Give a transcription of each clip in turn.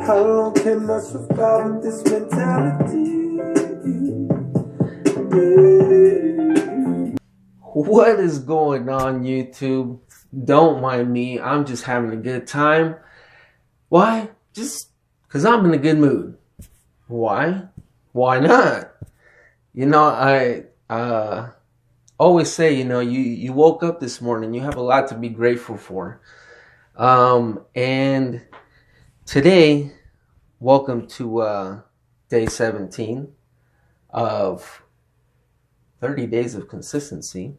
How long can I survive with this mentality? What is going on, YouTube? Don't mind me. I'm just having a good time. Why? Just because I'm in a good mood. Why? Why not? You know, I always say, you woke up this morning. You have a lot to be grateful for. And today, welcome to day 17 of 30 days of consistency.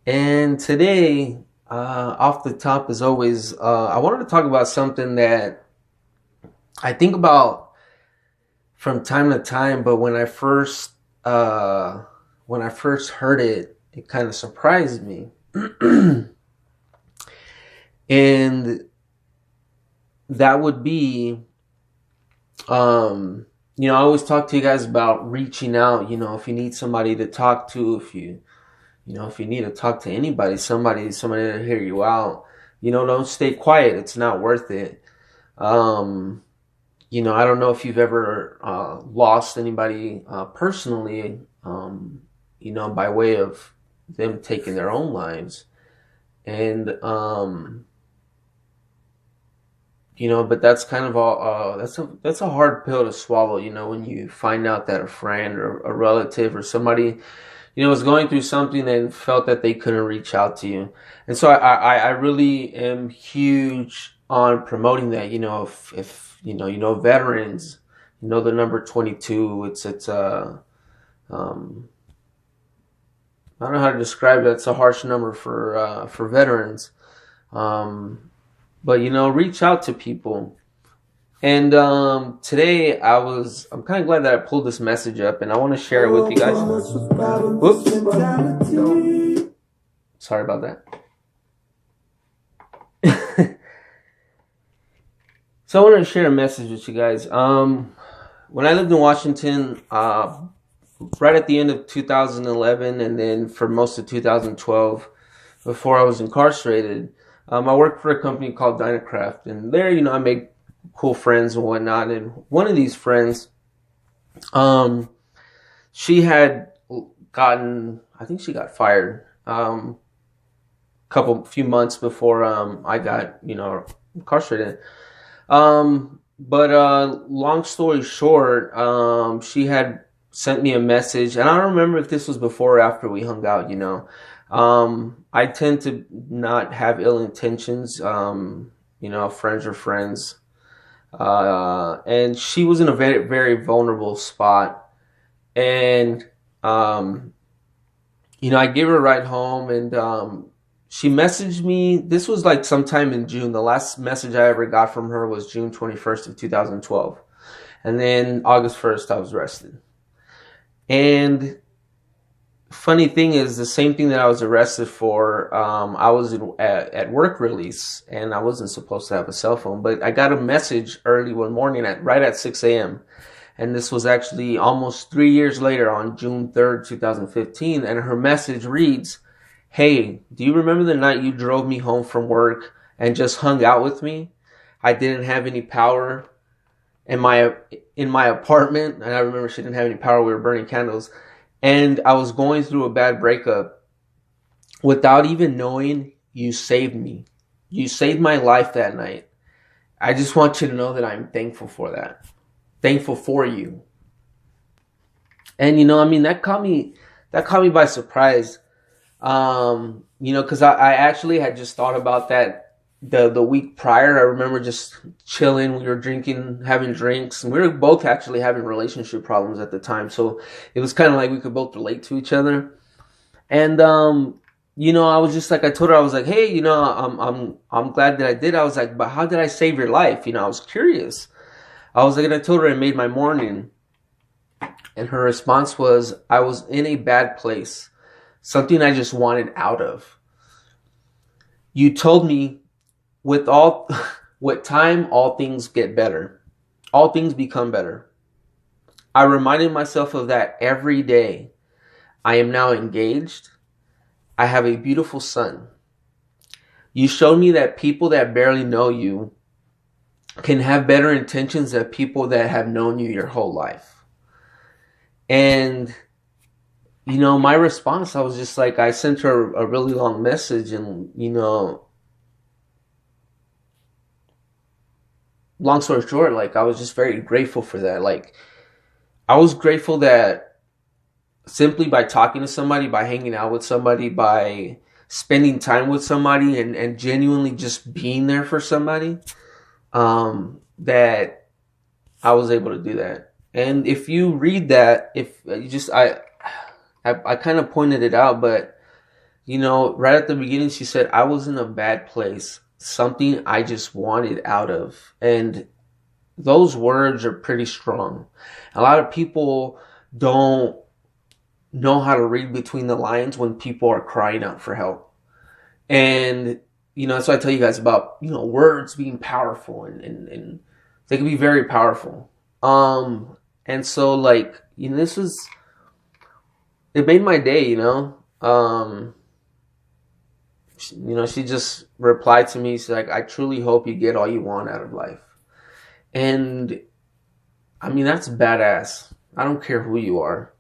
And today, off the top, as always, I wanted to talk about something that I think about from time to time, but when I first heard it, it kind of surprised me. And that would be, I always talk to you guys about reaching out. If you need somebody to talk to, if you need to talk to anybody, somebody to hear you out, don't stay quiet. It's not worth it. I don't know if you've ever lost anybody personally, by way of them taking their own lives. And, but that's kind of all, that's a hard pill to swallow, when you find out that a friend or a relative or somebody, was going through something and felt that they couldn't reach out to you. And so I really am huge on promoting that. If veterans, the number 22, it's I don't know how to describe it. It's a harsh number for veterans. But reach out to people. And today I'm kind of glad that I pulled this message up, and I want to share it with you guys. Whoops. Sorry about that. So I wanted to share a message with you guys. When I lived in Washington, right at the end of 2011, and then for most of 2012, before I was incarcerated, I worked for a company called Dynacraft, and there, I made cool friends and whatnot. And one of these friends, she had gotten, I think she got fired, few months before, I got, incarcerated. But long story short, she had sent me a message, and I don't remember if this was before or after we hung out, I tend to not have ill intentions, friends are friends. And she was in a very, very vulnerable spot. And, I gave her a ride home, and, she messaged me. This was like sometime in June. The last message I ever got from her was June 21st of 2012. And then August 1st, I was arrested. And funny thing is, the same thing that I was arrested for, I was at work release, and I wasn't supposed to have a cell phone, but I got a message early one morning right at 6 a.m. And this was actually almost 3 years later on June 3rd, 2015. And her message reads, "Hey, do you remember the night you drove me home from work and just hung out with me? I didn't have any power in my apartment." And I remember she didn't have any power. We were burning candles. And I was going through a bad breakup. Without even knowing, you saved me. You saved my life that night. I just want you to know that I'm thankful for that. Thankful for you. And that caught me by surprise. Because I actually had just thought about that the week prior. I remember just chilling. We were drinking, having drinks, and we were both actually having relationship problems at the time. So it was kind of like we could both relate to each other. And, I was just like, I told her, I was like, "Hey, I'm glad that I did." I was like, "But how did I save your life?" I was curious. I was like, and I told her it made my morning. And her response was, "I was in a bad place. Something I just wanted out of. You told me with time, all things get better. All things become better. I reminded myself of that every day. I am now engaged. I have a beautiful son. You showed me that people that barely know you can have better intentions than people that have known you your whole life. And, you know, my response, I was just like, I sent her a really long message, and, you know, long story short, like, I was just very grateful for that. Like, I was grateful that simply by talking to somebody, by hanging out with somebody, by spending time with somebody, and genuinely just being there for somebody, that I was able to do that. And if you read that, if you just, I kind of pointed it out, but, you know, right at the beginning, she said, I was in a bad place, something I just wanted out of. And those words are pretty strong. A lot of people don't know how to read between the lines when people are crying out for help. And, you know, so I tell you guys about, you know, words being powerful, and they can be very powerful. And so, like, you know, it made my day, you know. You know, she just replied to me. She's like, I truly hope you get all you want out of life. And, I mean, that's badass. I don't care who you are.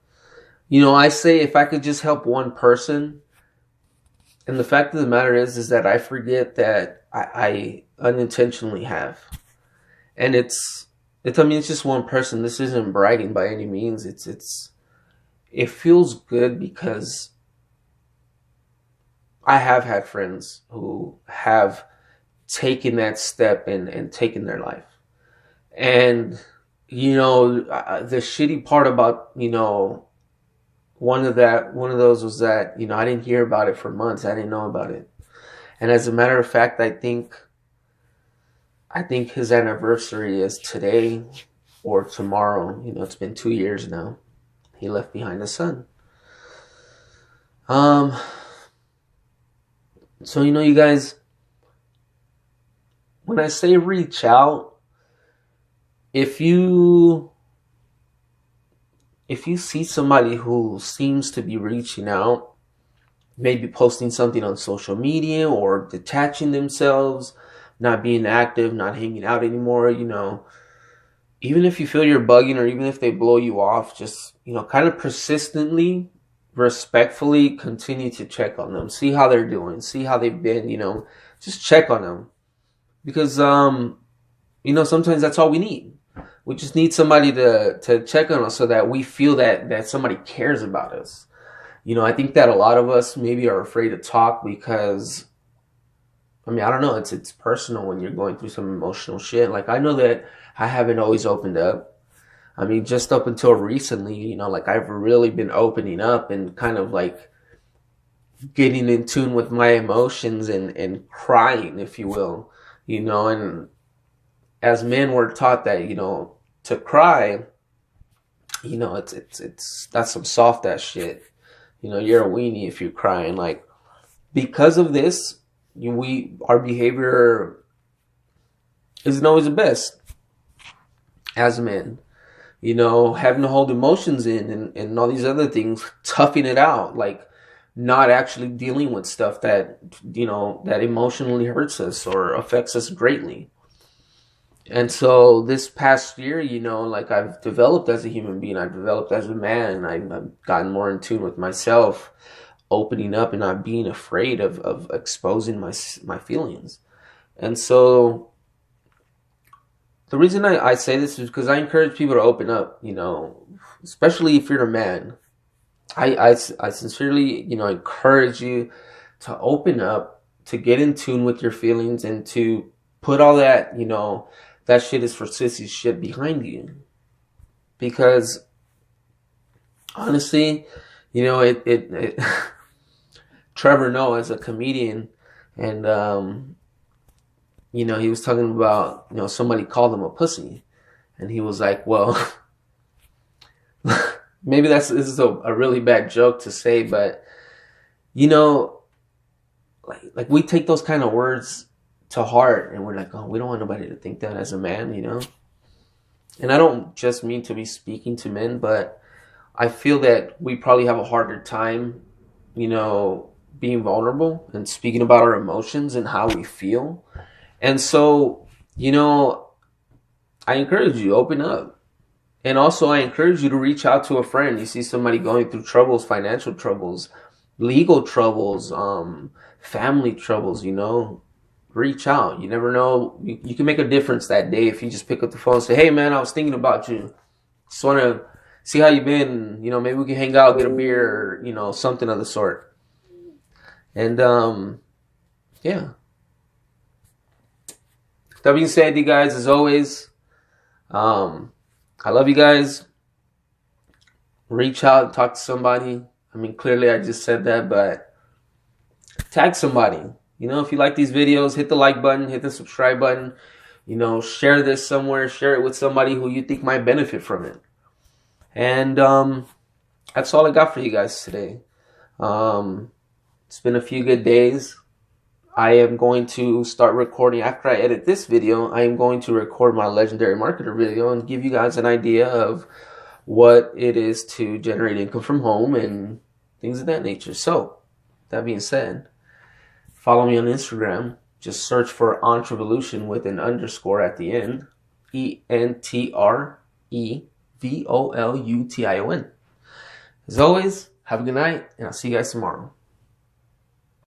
You know, I say if I could just help one person, and the fact of the matter is that I forget that I unintentionally have. And I mean, it's just one person. This isn't bragging by any means. It feels good because I have had friends who have taken that step and taken their life. And, you know, the shitty part about, you know, one of those was that, you know, I didn't hear about it for months. I didn't know about it. And as a matter of fact, I think his anniversary is today or tomorrow. You know, it's been 2 years now. He left behind a son. So, you know, you guys, when I say reach out, if you see somebody who seems to be reaching out, maybe posting something on social media or detaching themselves, not being active, not hanging out anymore, you know, even if you feel you're bugging, or even if they blow you off, just, you know, kind of persistently, respectfully continue to check on them, see how they're doing, see how they've been, you know, just check on them. Because, you know, sometimes that's all we need. We just need somebody to check on us so that we feel that somebody cares about us. You know, I think that a lot of us maybe are afraid to talk because, I mean, I don't know, it's personal when you're going through some emotional shit. Like, I know that I haven't always opened up. I mean, just up until recently, you know, like, I've really been opening up and kind of like getting in tune with my emotions and crying, if you will, you know. And as men, we're taught that, you know, to cry, you know, it's that's some soft ass shit. You know, you're a weenie if you're crying. Like, because of this, our behavior isn't always the best as men. You know, having to hold emotions in and all these other things, toughing it out, like not actually dealing with stuff that, you know, that emotionally hurts us or affects us greatly. And so this past year, you know, like, I've developed as a human being, I've developed as a man, I've gotten more in tune with myself, opening up and not being afraid of exposing my feelings. And so the reason I say this is because I encourage people to open up, you know, especially if you're a man. I sincerely, you know, encourage you to open up, to get in tune with your feelings, and to put all that, you know, that shit is for sissies shit behind you. Because honestly, you know, it Trevor Noah is a comedian, and you know, he was talking about, you know, somebody called him a pussy, and he was like, well, maybe this is a really bad joke to say, but, you know, like we take those kind of words to heart, and we're like, oh, we don't want nobody to think that as a man, you know. And I don't just mean to be speaking to men, but I feel that we probably have a harder time, you know, being vulnerable and speaking about our emotions and how we feel. And so, you know, I encourage you, open up. And also, I encourage you to reach out to a friend. You see somebody going through troubles, financial troubles, legal troubles, family troubles, you know, reach out. You never know. You can make a difference that day if you just pick up the phone and say, hey, man, I was thinking about you. Just want to see how you've been. You know, maybe we can hang out, get a beer, or, you know, something of the sort. And, yeah. That being said, you guys, as always, I love you guys. Reach out, talk to somebody. I mean, clearly I just said that, but tag somebody. You know, if you like these videos, hit the like button, hit the subscribe button. You know, share this somewhere. Share it with somebody who you think might benefit from it. And that's all I got for you guys today. It's been a few good days. I am going to start recording after I edit this video. I am going to record my legendary marketer video and give you guys an idea of what it is to generate income from home and things of that nature. So, that being said, follow me on Instagram. Just search for Entrevolution with an underscore at the end. ENTREVOLUTION. As always, have a good night, and I'll see you guys tomorrow.